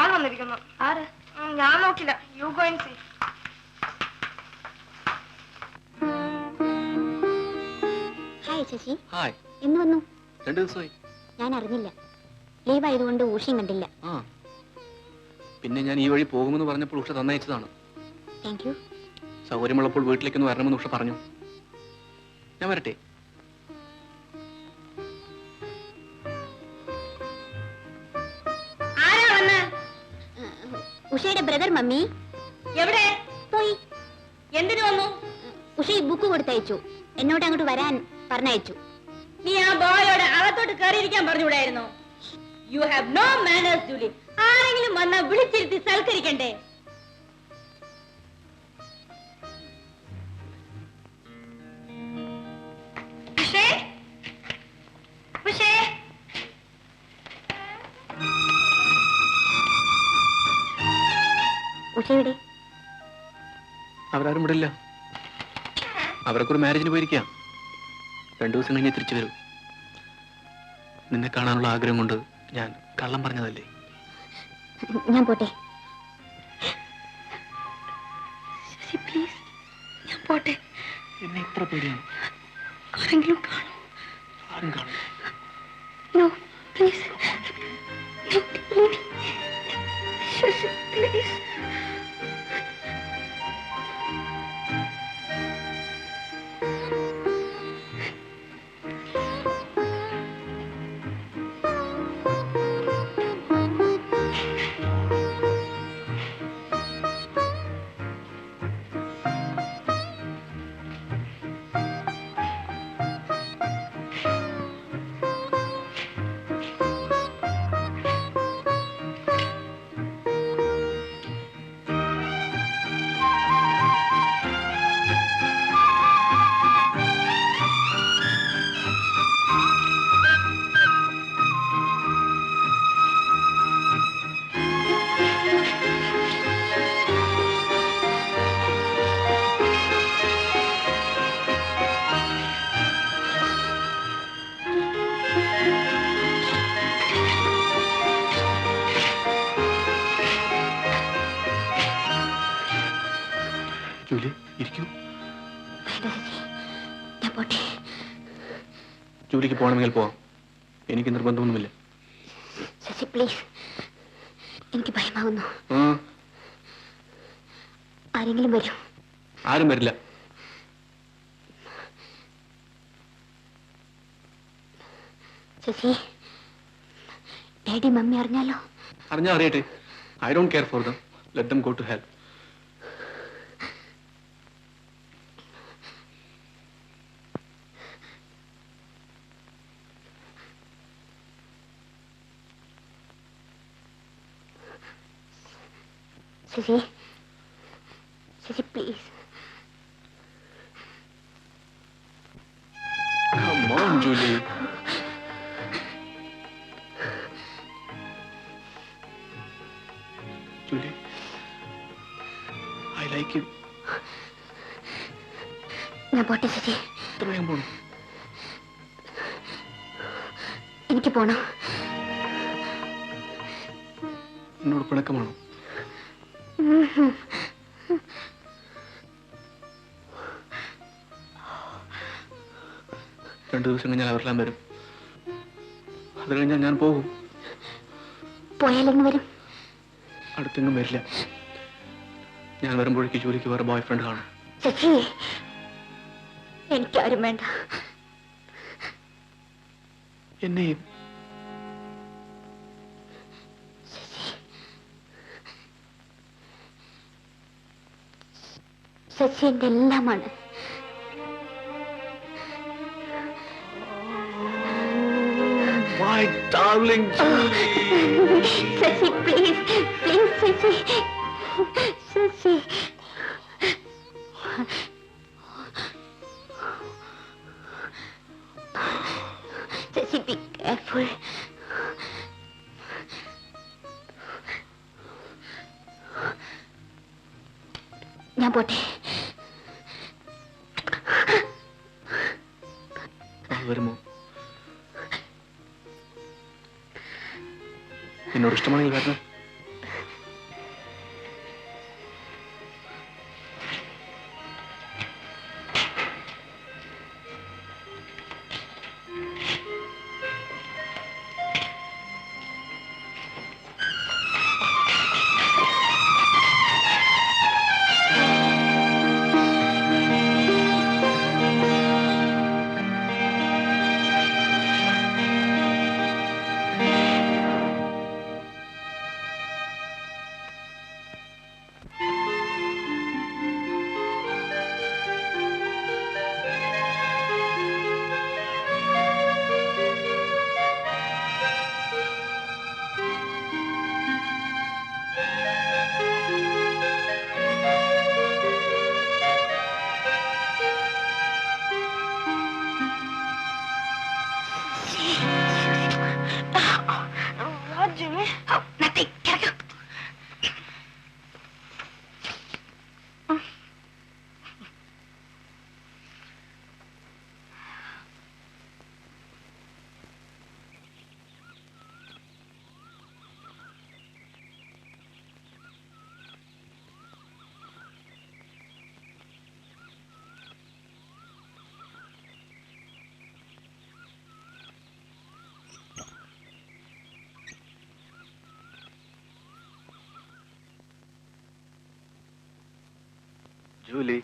ഒരാൾ വന്നിരിക്കുന്നു. ആര്? ഞാൻ നോക്കില്ല. You go and see. Hi Shashi. Hi. എന്ന് വന്നു? 2 ദിവസമായി. ഞാൻ അറിഞ്ഞില്ല. ലീവ് ആയതുകൊണ്ട് ഉഷയും കണ്ടില്ല. പിന്നെ ഞാൻ ഈ വഴി പോകുമെന്ന് പറഞ്ഞപ്പോൾ ഉഷ തന്നയച്ചതാണ്. Thank you. സൗകര്യമുള്ളപ്പോൾ വീട്ടിലേക്കൊന്ന് വരണമെന്ന് ഉഷ പറഞ്ഞു. ഞാൻ വരട്ടെ? ഉഷയുടെ ബ്രദർ മമ്മി. എവിടെ പോയി? എന്തിനു വന്നു? ഉഷ ഈ ബുക്ക് കൊടുത്തയച്ചു. എന്നോട് അങ്ങോട്ട് വരാൻ പറഞ്ഞയച്ചു. നീ ആ ബോയോട് അകത്തോട്ട് കയറിയിരിക്കാൻ പറഞ്ഞുകൂടായിരുന്നോ? You have no manners Julie. ആരെങ്കിലും വന്നാ വിളിച്ചിരുത്തി സൽക്കരിക്കണ്ടേ? ഉഷയുടെ അവരാരും വിടില്ല. അവരൊക്കെ ഒരു മാരേജിന് പോയിരിക്കാം. 2 ദിവസം കഴിഞ്ഞേ തിരിച്ചു വരൂ. നിന്നെ കാണാനുള്ള ആഗ്രഹം കൊണ്ട് ഞാൻ കള്ളം പറഞ്ഞതല്ലേ. ഞാൻ പോട്ടെ. പ്ലീസ്, ഞാൻ പോട്ടെ. എന്നെ ഇത്ര പേടിയാണ്. ആരെങ്കിലും കാണും? ആരും കാണും. No please, please. ജോലിക്ക് പോകണമെങ്കിൽ പോവാം. എനിക്ക് നിർബന്ധമൊന്നുമില്ല. ശശി പ്ലീസ്, എനിക്ക് ഭയമാകുന്നു. ആരെങ്കിലും വരും? ആരും വരില്ല. ശശി, ഡാഡി മമ്മി അറിഞ്ഞാലോ? അറിഞ്ഞാ അറിയട്ടെ. I don't care for them. Let them go to hell. Sissy, Sissy, please. Come on, Julie. Julie, I like you. ഞാൻ പോട്ടെ Sissy. എത്ര വേഗം പോണം? എനിക്ക് പോണം. എന്നോട് പിണക്കമാണോ? 2 ദിവസം കഴിഞ്ഞാൽ അവരെല്ലാം വരും. അത് കഴിഞ്ഞാൽ ഞാൻ പോകും. പോയാലെന്ന് വരും? അടുത്തെങ്ങും വരില്ല. ഞാൻ വരുമ്പോഴേക്ക് ജോലിക്ക് വേറെ ബോയ് ഫ്രണ്ട് കാണും. ശശി, എനിക്കാരും വേണ്ട. എന്നെയും. ശശി എന്റെ എല്ലാമാണ്. My darling Julie. Shashi, please, please, Shashi, Shashi. Shashi, be careful. ഞാൻ പോട്ടെ. വരുമോ? എന്നോട് ഇഷ്ടമാണെങ്കിൽ വരണം. ജൂലി,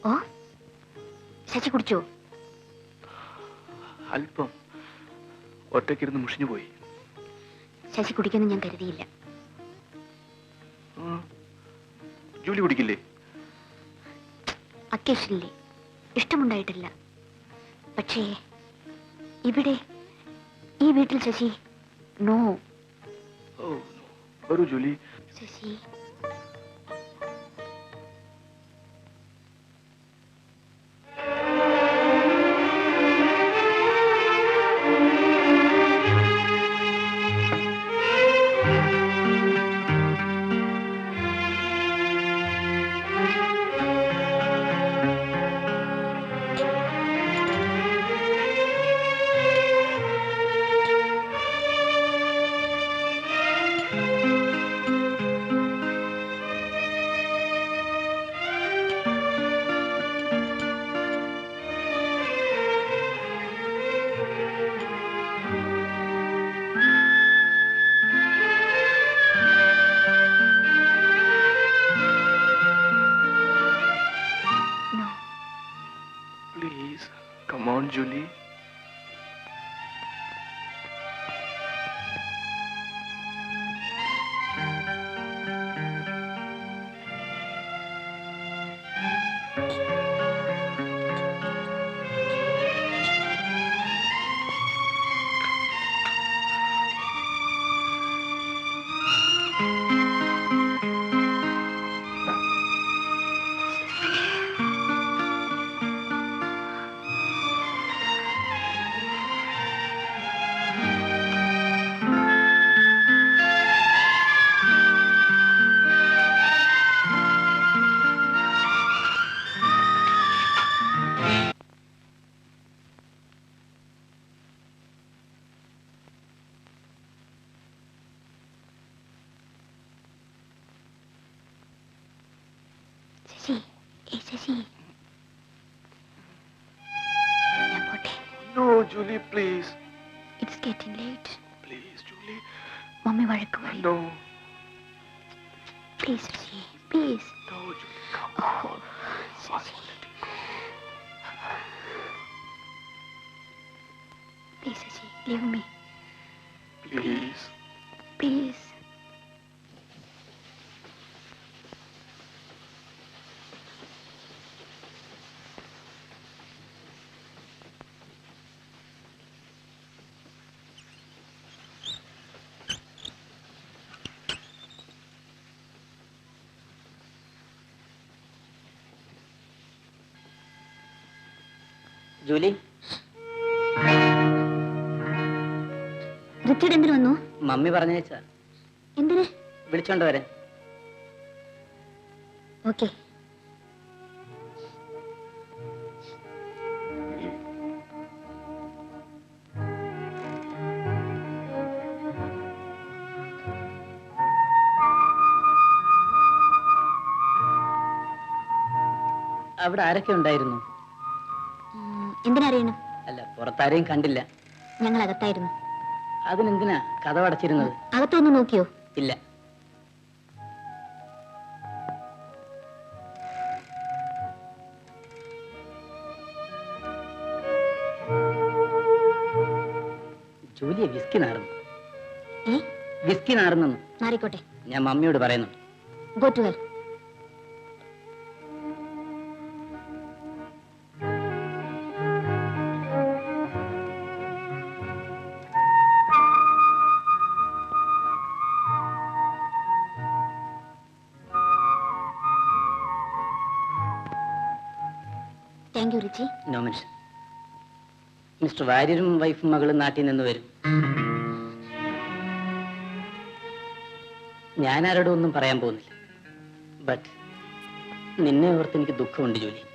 ഓ ശശി കുടിച്ചോ? അല്പം ഒറ്റയ്ക്കിരുന്ന് മുഷിഞ്ഞു പോയി. ശശി കുടിക്കുന്നു ഞാൻ കരുതിയില്ല. ജൂലി കുടിക്കില്ലേ? അക്കേഷനില്ലേ, ഇഷ്ടമുണ്ടായിട്ടില്ല. പക്ഷേ ഇവിടെ ഈ വീട്ടിൽ ശശി നോ. വരൂ Julie. Shashi Come on, Julie. No, Julie, please. It's getting late. Please, Julie. Mommy വഴക്ക് പറയും. No. Please, Shashi. Please. No, Julie. Come on. Shashi. Please, Shashi. Leave me. Please. Please. Julie, ഋത്വിഡ് എന്തിനു വന്നു? മമ്മി പറഞ്ഞേച്ചാ. എന്തിന്? വിളിച്ചോണ്ട് വരെ. ഓക്കെ. അവിടെ ആരൊക്കെ ഉണ്ടായിരുന്നു? എന്തിനറിയണം? അല്ല, പുറത്താരെയും കണ്ടില്ല. ഞങ്ങൾ അകത്തായിരുന്നു. അതിനെന്തിനാ കതവടച്ചിരുന്നത്? അകത്തൊന്ന് നോക്കിയോ? ഇല്ല. ജൂലിയെ വിസ്കി നാറുന്നു. വിസ്കി നാറുന്നു. മാറിക്കോട്ടെ. ഞാൻ മമ്മിയോട് പറയുന്നു. Go to hell. Thank you Richie. No mention. Mister വാര്യരും വൈഫും മകളും നാട്ടിൽ നിന്ന് വരും. ഞാൻ ആരോടും ഒന്നും പറയാൻ പോകുന്നില്ല. ബട്ട് നിന്നെ ഓർത്ത് എനിക്ക് ദുഃഖമുണ്ട് ജോലി.